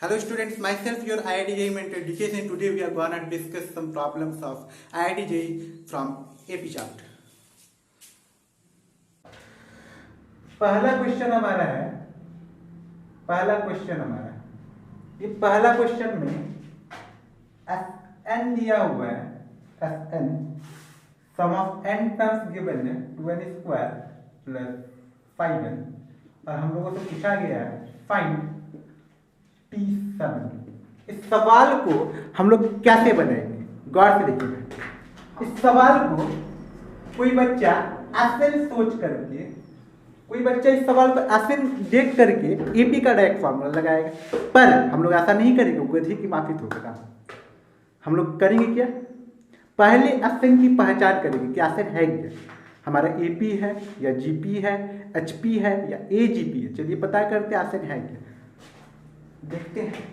Hello students, myself your IIT JEE mentor Education. Today we are going to discuss some problems of IIT JEE from AP chapter. पहला question हमारा है ये पहला question में Fn दिया हुआ है Fn sum of n terms given है 2n स्क्वायर प्लस 5n और हम लोगों से पूछा गया है फाइंड T7। इस सवाल को हम लोग कैसे बनाएंगे, गौर से देखिएगा। इस सवाल को कोई बच्चा ऐसे सोच करके, कोई बच्चा इस सवाल को ऐसे देख करके एपी का डायरेक्ट फॉर्मूला लगाएगा, पर हम लोग ऐसा नहीं करेंगे, गधे की माफी ठोकना। हम लोग करेंगे क्या, पहले एसएन की पहचान करेंगे कि एसएन है क्या, हमारा एपी है या जीपी है, एचपी है या एजीपी है। चलिए पता करते हैं एसएन है क्या। देखते हैं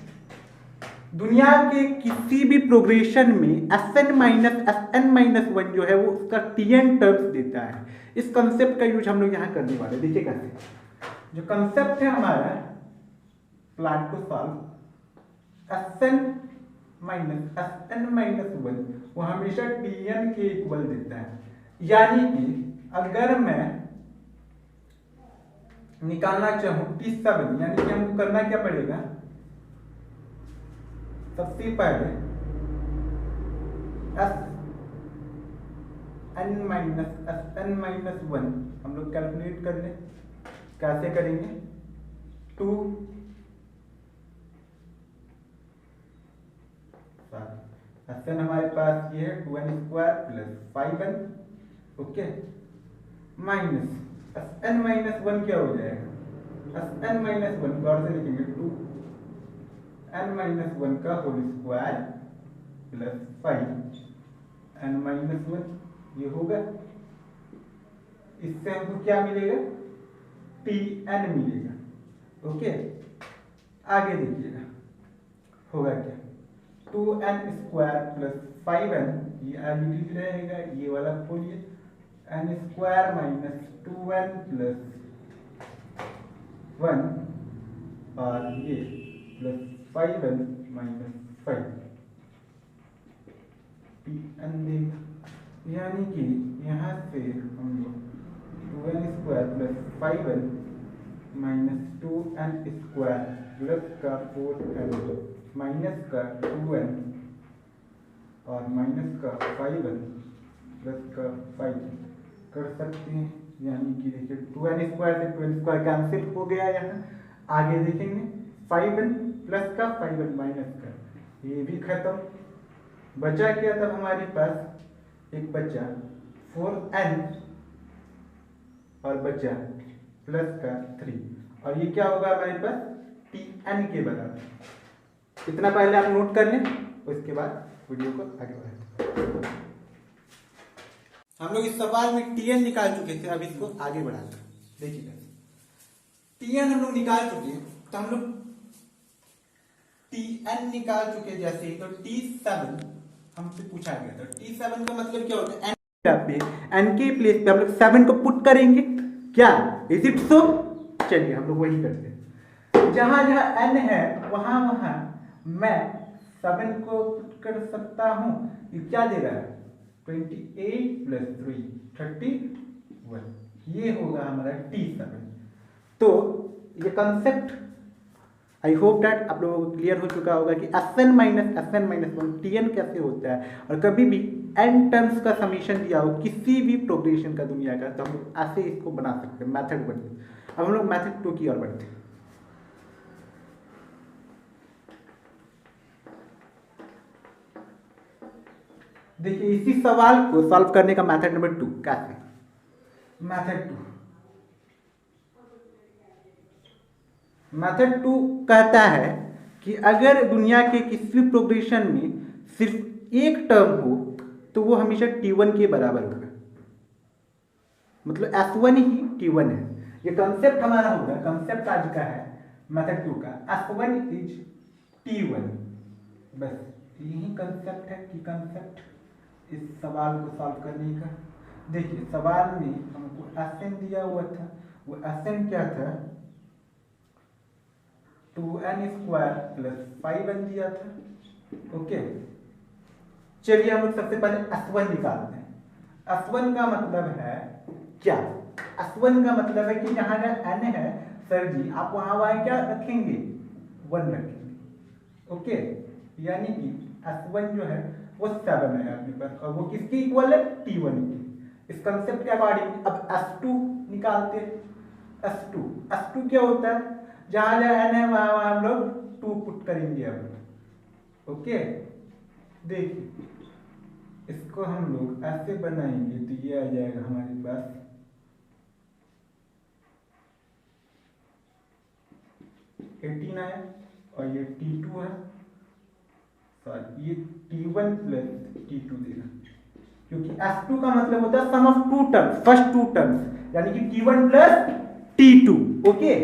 दुनिया के किसी भी प्रोग्रेशन में Sn-Sn-1 जो है वो उसका Tn टर्म्स देता है। इस कंसेप्ट का यूज हम लोग यहाँ करने वाले। देखिए कैसे, जो कंसेप्ट है हमारा प्लाट को सॉल्व, Sn-Sn-1 वो हमेशा Tn के इक्वल देता है। यानी कि अगर मैं निकालना चाहूं T7, यानी कि हमको करना क्या पड़ेगा, सबसे पहले Sn-1 हम लोग कैलकुलेट कर लें। कैसे करेंगे, 2 Sn हमारे पास ये है 2n square plus 5n, okay, minus Sn-1 क्या हो जाएगा, Sn-1 गौर से लिखेंगे 2n-1 का होल स्क्वायर प्लस 5n-1 ये होगा। इससे हमको क्या मिलेगा, Tn मिलेगा, ओके। आगे देखिएगा होगा क्या, 2n स्क्वायर प्लस 5n ये एडिटिव रहेगा, ये वाला खोलिए, n square minus 2n plus 1 और ये प्लस 5n माइनस 5 Tn देगा। यानी कि यहाँ से हम लोग 2n square plus 5n minus 2n square plus का 4n माइनस का 2n और माइनस का 5n प्लस का 5 कर सकते हैं। यानी कि देखिए 2n स्क्वायर से 2n स्क्वायर कैंसिल हो गया। यहाँ आगे देखेंगे 5n प्लस का 5n माइनस का ये भी खत्म। बचा क्या तब हमारे पास, एक बचा 4n और बचा प्लस का 3 और ये क्या होगा हमारे पास Tn के बराबर। इतना पहले आप नोट कर लें, उसके बाद वीडियो को आगे बढ़ाते हैं। हम लोग इस सवाल में Tn निकाल चुके थे, अब इसको आगे बढ़ाते हैं। देखिए Tn हम लोग निकाल चुके हैं, तो हम लोग Tn निकाल चुके जैसे ही, तो T7 हमसे पूछा गया था। T7 का मतलब क्या होता है, n के प्लेस पे हम लोग 7 को पुट करेंगे क्या, इज इट सो। चलिए हम लोग वही करते हैं, जहां जहां n है वहां वहां मैं 7 को पुट कर सकता हूं। ये क्या दे रहा है, 28 प्लस 3 31, ये होगा हमारा T7। तो ये कंसेप्ट आई होप डैट आप लोगों को क्लियर हो चुका होगा कि Sn-Sn-1 Tn कैसे होता है। और कभी भी n टर्म्स का समीशन दिया हो किसी भी प्रोग्रेशन का दुनिया का, तो हम लोग ऐसे इसको बना सकते हैं, मेथड बनते। अब हम लोग मेथड 2 की ओर बढ़ते हैं। देखिए इसी सवाल को सॉल्व करने का मेथड नंबर 2 कैसे, मेथड 2 कहता है कि अगर दुनिया के किसी भी प्रोग्रेशन में सिर्फ एक टर्म हो तो वो हमेशा T1 के बराबर होगा, मतलब S1 ही T1 है। ये कंसेप्ट हमारा होगा, कंसेप्ट आज का है मेथड 2 का, S1 इज T1। बस यही कंसेप्ट है कि कंसेप्ट इस सवाल को सॉल्व करने का। देखिए सवाल में हमको Sn दिया हुआ था, वो Sn क्या था, 2n² प्लस 5 बन दिया था। ओके, चलिए हम लोग सबसे पहले S1 निकालते हैं। S1 का मतलब है क्या? S1 का मतलब है कि जहां n है सर जी आप वहां y क्या रखेंगे? 1 रखेंगे। ओके, यानी कि S1 जो है वो 7 है आपके पास, और वो किसकी इक्वल है? T1 की। इस कंसेप्ट के अकॉर्डिंग अब S2 निकालते हैं। S2 क्या होता है? जहां n है वहां हम लोग 2 पुट करेंगे अब। ओके, देखिए इसको हम लोग ऐसे बनाएंगे तो ये आ जाएगा हमारे पास 18 आया, और ये T2 है, सॉरी ये T1 प्लस T2 देगा, क्योंकि S2 का मतलब होता है sum of two terms, first two terms, यानी कि T1 प्लस T2। ओके,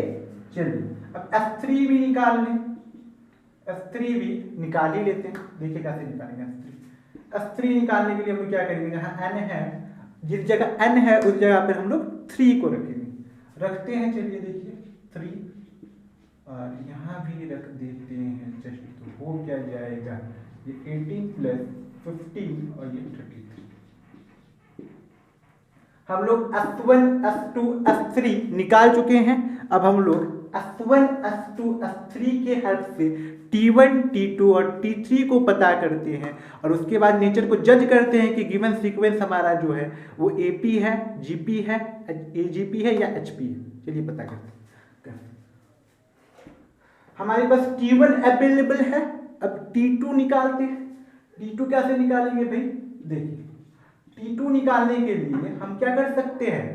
चलिए अब S3 भी निकाल लें। S3 भी निकाल ही लेते हैं, देखिए कैसे निकालेंगे S3 निकालने के लिए हम लोग क्या करेंगे? जहां n है, जिस जगह n है उस जगह पर हम लोग 3 को रखेंगे। रखते हैं, चलिए देखिए 3, और यहाँ भी रख देते हैं जस्ट, तो हो क्या जाएगा? ये 18 प्लस 15 और ये 33। हम लोग S1, S2, S3 निकाल चुके हैं। अब हम लोग S1, S2, S3 के हेल्प से T1, T2 और T3 को पता करते हैं, और उसके बाद नेचर को जज करते हैं कि गिवन सीक्वेंस हमारा जो है वो AP है, GP है, AGP है या HP है। चलिए पता करते हैं। हमारे पास T1 अवेलेबल है, अब T2 निकालते हैं। T2 कैसे निकालेंगे भाई? देखिए T2 निकालने के लिए हम क्या कर सकते हैं?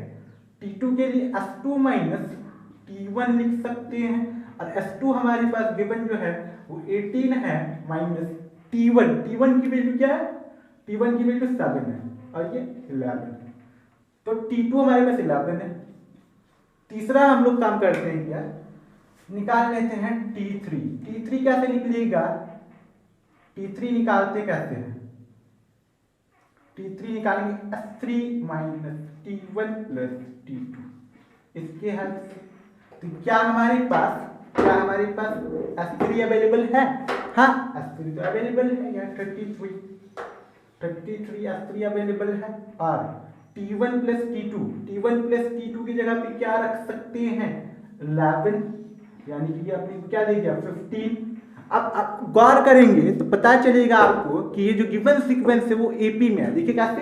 T2 के लिए S2 माइनस T1 लिख सकते हैं, और S2 हमारे पास गिवन जो है वो 18 है माइनस T1 की वैल्यू क्या है? T1 की वैल्यू 7 है, और ये 11 है, तो T2 हमारे पास 11 है। तीसरा हम लोग काम करते हैं, क्या निकाल लेते हैं? T3 कैसे निकलेगा? T3 निकालते कैसे हैं? T3 निकालेंगे S3 minus T1 plus T2, इसके हेल्प से। तो क्या हमारे पास S3 अवेलेबल है? हाँ, S3 तो अवेलेबल है, यहाँ 33 S3 अवेलेबल है, और T1 प्लस T2 की जगह पे क्या रख सकते हैं? 11, यानी कि आपने क्या दे दिया? 15। अब आप गौर करेंगे तो पता चलेगा आपको कि ये जो गिवन सीक्वेंस है वो AP में है। देखिए कैसे,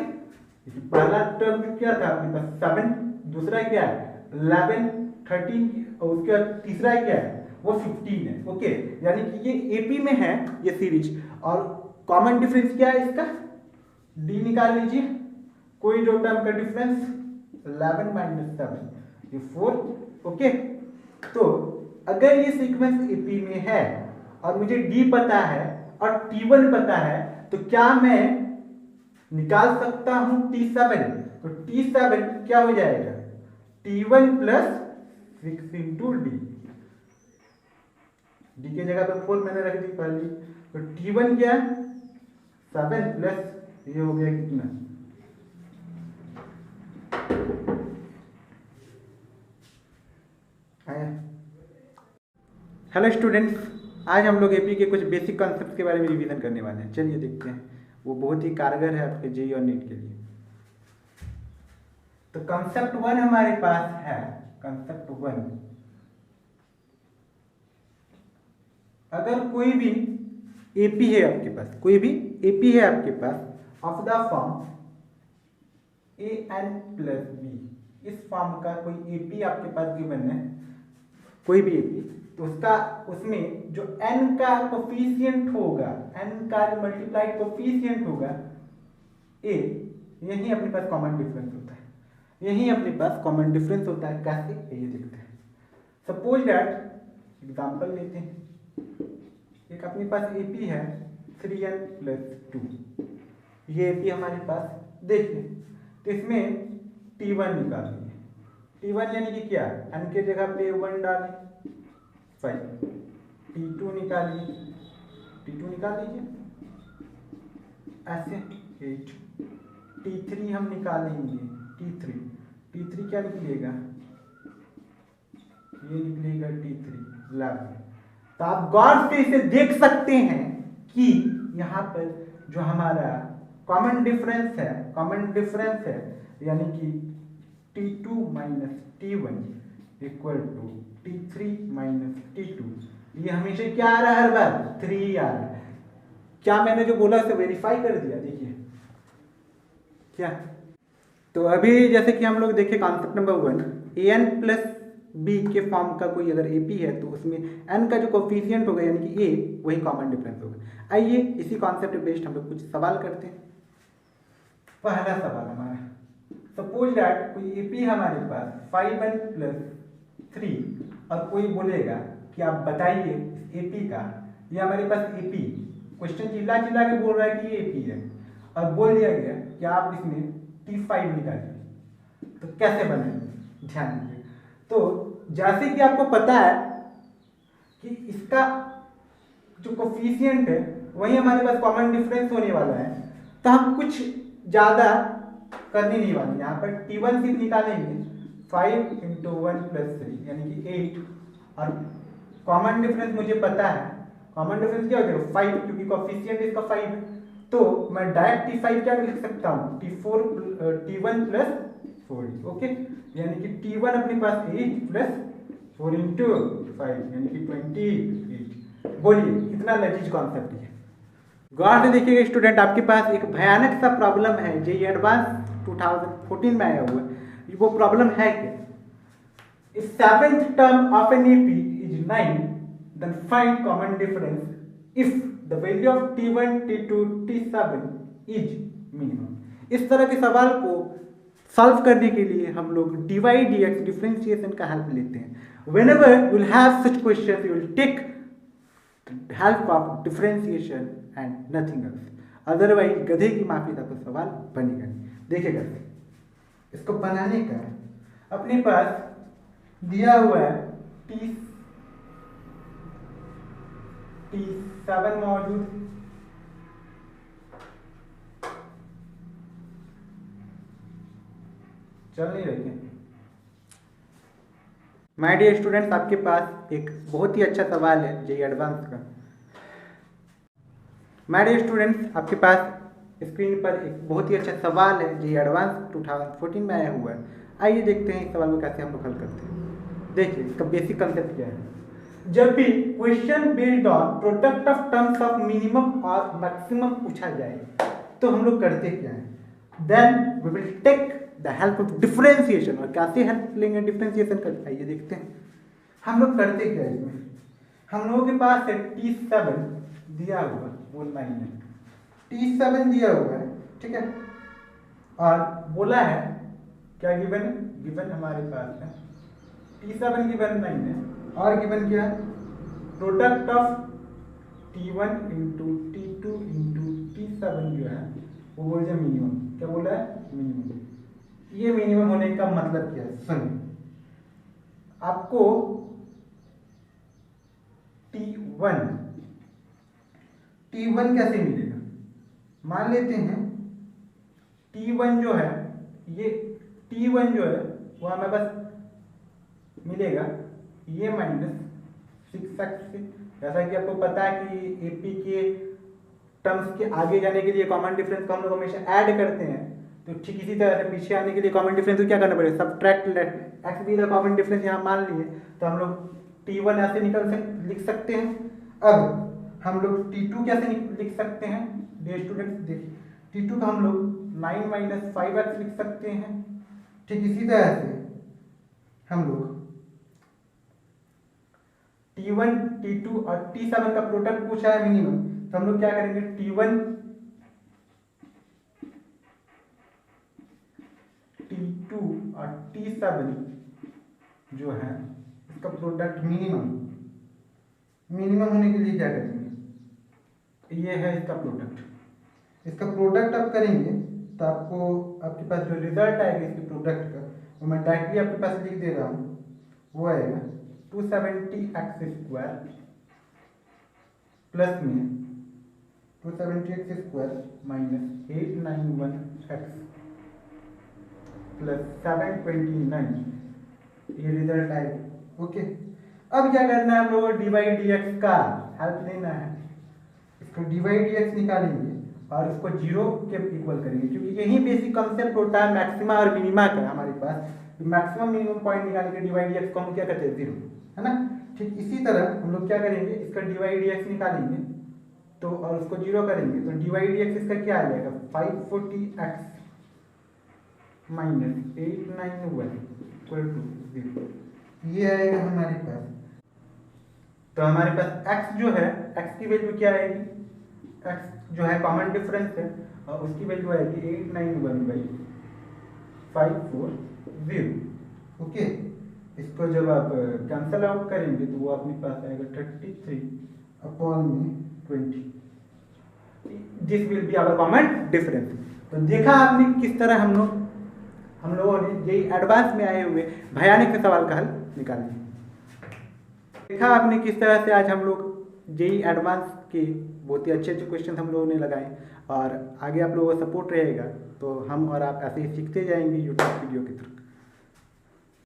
पहला टर्म क्या था आपके पास? 7, दूसरा क्या है? 11, 13, और उसके बाद तीसरा क्या है? वो 15 है। ओके, यानी कि ये AP में है ये सीरीज, और कॉमन डिफरेंस क्या है इसका? D निकाल लीजिए, कोई दो टर्म का डिफरेंस 11 माइनस 7, ये 4। ओके, तो अगर ये सीक्वेंस AP में है और मुझे D पता है और T1 पता है, तो क्या मैं निकाल सकता हूं T7? तो T7 क्या हो जाएगा? T1 प्लस 6 इंटू D की जगह पे 4 मैंने रख दी पहले, तो T1 क्या है? 7 प्लस ये हो गया कितना? हेलो स्टूडेंट्स, आज हम लोग AP के कुछ बेसिक कॉन्सेप्ट के बारे में रिवीजन करने वाले हैं। चलिए देखते हैं, वो बहुत ही कारगर है आपके JEE और NEET के लिए। तो कॉन्सेप्ट 1 हमारे पास है। कॉन्सेप्ट 1, अगर कोई भी AP है आपके पास, कोई भी AP है आपके पास of the form AN plus B, इस फॉर्म का कोई AP आपके पास गिवन है, कोई भी AP, तो उसमें जो n का कोफिशिएंट होगा, n का जो मल्टीप्लाइड कोफिशिएंट होगा a, यही अपने पास कॉमन डिफरेंस होता है। यही अपने पास कॉमन डिफरेंस होता है। कैसे? ये देखते हैं। सपोज दैट एग्जांपल लेते हैं, एक अपने पास AP है 3n प्लस 2, ये AP हमारे पास। देखिए तो इसमें T1 निकालिए। T1 यानी कि क्या? n के जगह पे 1 डालें, 5। T2 निकालिए, T2 निकाल लीजिए ऐसे 8। T3 हम निकालेंगे, T3 क्या निकलेगा? ये निकलेगा T3 11। तो आप गौर से इसे देख सकते हैं कि यहाँ पर जो हमारा कॉमन डिफरेंस है यानी कि T2 minus T1 equal to T3 minus T2, ये हमेशा क्या आ रहा है, हर बार 3 आ रहा है। क्या मैंने जो बोला उसे वेरीफाई कर दिया, देखिए क्या। तो अभी जैसे कि हम लोग देखें concept number 1, an plus B के फॉर्म का कोई अगर AP है तो उसमें n का जो कोफिशिएंट होगा यानी कि a वही कॉमन डिफरेंस होगा। आइए इसी कॉन्सेप्ट बेस्ड हम लोग कुछ सवाल करते हैं। पहला सवाल हमारा, सपोज दैट कोई AP हमारे पास 5n प्लस 3 और कोई बोलेगा कि आप बताइए AP का, ये हमारे पास AP क्वेश्चन चिल्ला चिल्ला के बोल रहा है कि ये AP है और बोल दिया गया कि आप इसमें T5 निकालिए, तो कैसे बनेगा, ध्यान दीजिए। तो जैसे कि आपको पता है कि इसका जो कोफिशिएंट है वही हमारे पास कॉमन डिफरेंस होने वाला है, तो हम कुछ ज़्यादा करने नहीं वाले। यहाँ पर T1 सिर्फ निकालेंगे 5 इंटू 1 प्लस 3 यानी कि 8, और कॉमन डिफरेंस मुझे पता है, कॉमन डिफरेंस क्या हो जाएगा 5, क्योंकि कोफिशिएंट इसका 5 है। तो मैं डायरेक्ट T5 क्या लिख सकता हूँ, T1 प्लस 4, ओके, यानी कि T1 अपने पास 8 प्लस 4 इंटू 5 यानी कि 28। बोलिए कितना लजीज कॉन्सेप्ट है। गौर से देखिएगा स्टूडेंट, आपके पास एक भयानक सा प्रॉब्लम है जो ये एडवांस 2014 में आया हुआ है। वो प्रॉब्लम है क्या, if seventh term of an AP is 9, then find common difference if the value of T1, T2, T7 is minimum। इस तरह के सवाल को सॉल्व करने के लिए हम लोग डिवाइड डीएक्स डिफरेंशिएशन का हेल्प लेते हैं। whenever you will have such questions you will take help of differentiation and nothing else, otherwise गधे की माफी का तो सवाल बनेगा नहीं। देखिएगा इसको बनाने का, अपने पास दिया हुआ है T7 मौजूद, चल नहीं रहे। माय डियर स्टूडेंट्स, आपके पास एक बहुत ही अच्छा सवाल है जेईई एडवांस का। माय डियर स्टूडेंट्स, आपके पास स्क्रीन पर एक बहुत ही अच्छा सवाल है जेईई एडवांस 2014 में आया हुआ है। आइए देखते हैं इस सवाल को कैसे हम लोग हल करते हैं। देखिए इसका बेसिक कंसेप्ट क्या है। जब भी question based on product of terms of minimum और मैक्सिमम पूछा जाए तो हम लोग करते क्या है, then we will take the help of differentiation. और कैसे हेल्प लेंगे डिफरेंशिएशन कर, आइए देखते हैं हम लोग करते क्या है। इसमें हम लोगों के पास है T7 दिया हुआ, वो 9 है, T7 दिया हुआ है, ठीक है, और बोला है क्या गिवन है, गिवन हमारे पास है T7 गिवन 9 है, और गिवन क्या है product of T1 into T2 into T7 जो है वो बोल दिया मिनिमम। क्या बोला है, मिनिमम। ये मिनिमम होने का मतलब क्या है, सुनिए। आपको T1 कैसे मिलेगा, मान लेते हैं T1 जो है, ये T1 जो है वो हमें बस मिलेगा ये -6x से। जैसा कि आपको पता है कि AP के टर्म्स के आगे जाने के लिए कॉमन डिफरेंस को हम लोग हमेशा ऐड करते हैं, तो ठीक इसी तरह से पीछे आने के लिए कॉमन डिफरेंस को क्या करना पड़ेगा, सब्ट्रैक्ट। x भी कॉमन डिफरेंस यहाँ मान लिए तो हम लोग T1 ऐसे लिख सकते हैं। अब हम लोग T2 कैसे लिख सकते हैं, डियर स्टूडेंट्स देखिए, T2 का हम लोग 9 - 5x लिख सकते हैं। ठीक इसी तरह से हम लोग T1, T2 और T7 का प्रोडक्ट पूछा है मिनिमम, तो हम लोग क्या करेंगे, T1, T2 और T7 जो है इसका प्रोडक्ट मिनिमम होने के लिए क्या करेंगे, ये है इसका प्रोडक्ट। इसका प्रोडक्ट आप करेंगे तो आपको आपके पास जो रिजल्ट आएगा इसके प्रोडक्ट का वो मैं डायरेक्टली आपके पास लिख दे रहा हूँ, वो आएगा 270x² प्लस में 270x² माइनस 891x प्लस 729, ये रिजल्ट आएगा। ओके, अब क्या करना है, हम लोगों को dy dx का हेल्प लेना है। इसको dy dx निकालेंगे और उसको 0 के इक्वल करेंगे, क्योंकि यही बेसिक कंसेप्ट होता है मैक्सिमा और मिनिमा का हमारे पास। मैक्सिमम मिनिमम पॉइंट निकाल के dy dx को हम क्या करते हैं, 0, है ना। ठीक इसी तरह हम लोग क्या करेंगे, इसका dy dx निकालेंगे तो और उसको 0 करेंगे तो dy dx इसका क्या आ जाएगा, 540x माइनस 891 इक्वल टू 0, ये आएगा हमारे पास। तो हमारे पास x जो है, x की वैल्यू क्या आएगी, x जो है कॉमन डिफरेंस है और उसकी वैल्यू आएगी 891/540। ओके, इसको जब आप कैंसल आउट करेंगे तो वो अपने पास आएगा 33/20, this will be our common difference. तो देखा आपने किस तरह हम लोगों ने जेईई एडवांस में आए हुए भयानक से सवाल का हल निकाले। देखा आपने किस तरह से आज हम लोग जेईई एडवांस के बहुत ही अच्छे अच्छे क्वेश्चन हम लोगों ने लगाए, और आगे आप लोगों का सपोर्ट रहेगा तो हम और आप ऐसे ही सीखते जाएंगे यूट्यूब वीडियो के थ्रू।